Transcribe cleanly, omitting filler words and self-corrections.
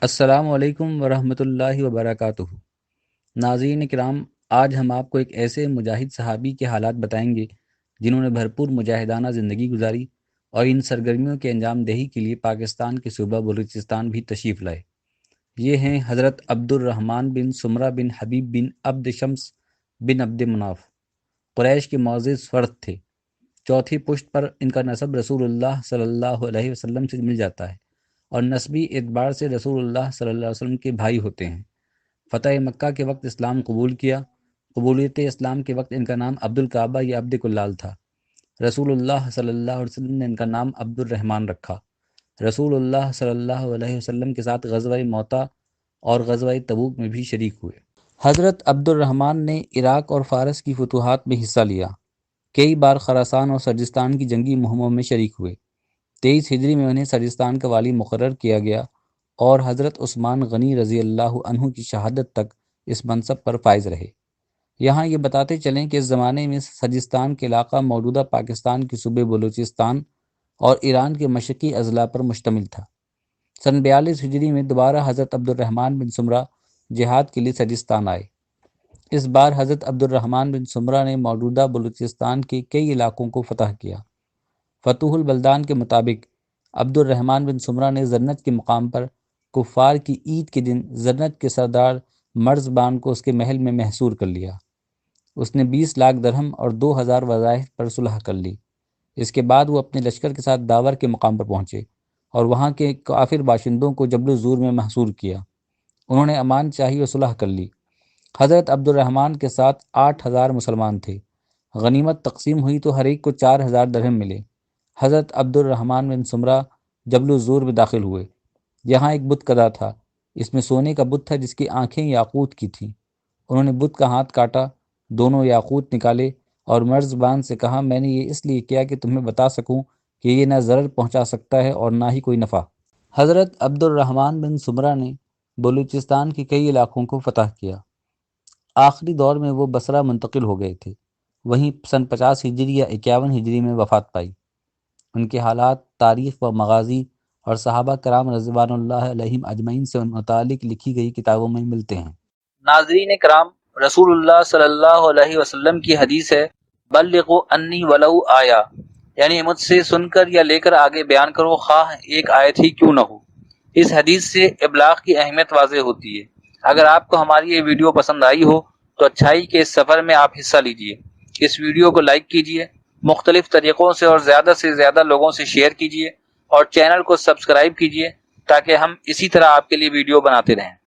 السلام علیکم ورحمۃ اللہ وبرکاتہ۔ ناظرین کرام، آج ہم آپ کو ایک ایسے مجاہد صحابی کے حالات بتائیں گے جنہوں نے بھرپور مجاہدانہ زندگی گزاری اور ان سرگرمیوں کے انجام دہی کے لیے پاکستان کے صوبہ بلوچستان بھی تشریف لائے۔ یہ ہیں حضرت عبد الرحمن بن سمرہ بن حبیب بن عبد شمس بن عبد مناف۔ قریش کے معزز فرد تھے۔ چوتھی پشت پر ان کا نسب رسول اللہ صلی اللہ علیہ وسلم سے مل جاتا ہے اور نسبی اعتبار سے رسول اللہ صلی اللہ علیہ وسلم کے بھائی ہوتے ہیں۔ فتح مکہ کے وقت اسلام قبول کیا۔ قبولیت اسلام کے وقت ان کا نام عبد الکعبہ یا عبد کلال تھا۔ رسول اللہ صلی اللہ علیہ وسلم نے ان کا نام عبد الرحمن رکھا۔ رسول اللہ صلی اللہ علیہ وسلم کے ساتھ غزوہ موطا اور غزوہ تبوک میں بھی شریک ہوئے۔ حضرت عبد الرحمن نے عراق اور فارس کی فتوحات میں حصہ لیا۔ کئی بار خراسان اور سرجستان کی جنگی مہموں میں شریک ہوئے۔ 23 ہجری میں انہیں سرجستان کا والی مقرر کیا گیا اور حضرت عثمان غنی رضی اللہ عنہ کی شہادت تک اس منصب پر فائز رہے۔ یہاں یہ بتاتے چلیں کہ اس زمانے میں سرجستان کے علاقہ موجودہ پاکستان کے صوبے بلوچستان اور ایران کے مشرقی اضلاع پر مشتمل تھا۔ سن 42 ہجری میں دوبارہ حضرت عبد الرحمن بن سمرہ جہاد کے لیے سرجستان آئے۔ اس بار حضرت عبد الرحمن بن سمرہ نے موجودہ بلوچستان کے کئی علاقوں کو فتح کیا۔ فتوح البلدان کے مطابق عبد الرحمن بن سمرہ نے زرنج کے مقام پر کفار کی عید کے دن زرنج کے سردار مرزبان کو اس کے محل میں محصور کر لیا۔ اس نے 20 لاکھ درہم اور 2000 وظائف پر صلح کر لی۔ اس کے بعد وہ اپنے لشکر کے ساتھ داور کے مقام پر پہنچے اور وہاں کے کافر باشندوں کو جبل الزور میں محصور کیا۔ انہوں نے امان چاہی اور صلح کر لی۔ حضرت عبد الرحمن کے ساتھ 8000 مسلمان تھے۔ غنیمت تقسیم ہوئی تو ہر ایک کو 4000 درہم ملے۔ حضرت عبد الرحمن بن سمرہ جبل الزور میں داخل ہوئے۔ یہاں ایک بت کدا تھا۔ اس میں سونے کا بت تھا جس کی آنکھیں یاقوت کی تھیں۔ انہوں نے بت کا ہاتھ کاٹا، دونوں یاقوت نکالے اور مرزبان سے کہا، میں نے یہ اس لیے کیا کہ تمہیں بتا سکوں کہ یہ نہ ضرر پہنچا سکتا ہے اور نہ ہی کوئی نفع۔ حضرت عبد الرحمن بن سمرہ نے بلوچستان کے کئی علاقوں کو فتح کیا۔ آخری دور میں وہ بصرہ منتقل ہو گئے تھے۔ وہیں سن 50 ہجری یا 51 ہجری میں وفات پائی۔ ان کے حالات تاریخ و مغازی اور صحابہ کرام رضوان اللہ علیہم اجمعین سے ان متعلق لکھی گئی کتابوں میں ملتے ہیں۔ ناظرین کرام، رسول اللہ صلی اللہ علیہ وسلم کی حدیث ہے، بلغوا انی ولو آیا، یعنی مجھ سے سن کر یا لے کر آگے بیان کرو، خواہ ایک آیت ہی کیوں نہ ہو۔ اس حدیث سے ابلاغ کی اہمیت واضح ہوتی ہے۔ اگر آپ کو ہماری یہ ویڈیو پسند آئی ہو تو اچھائی کے اس سفر میں آپ حصہ لیجئے۔ اس ویڈیو کو لائک کیجئے، مختلف طریقوں سے زیادہ لوگوں سے شیئر کیجئے اور چینل کو سبسکرائب کیجئے تاکہ ہم اسی طرح آپ کے لیے ویڈیو بناتے رہیں۔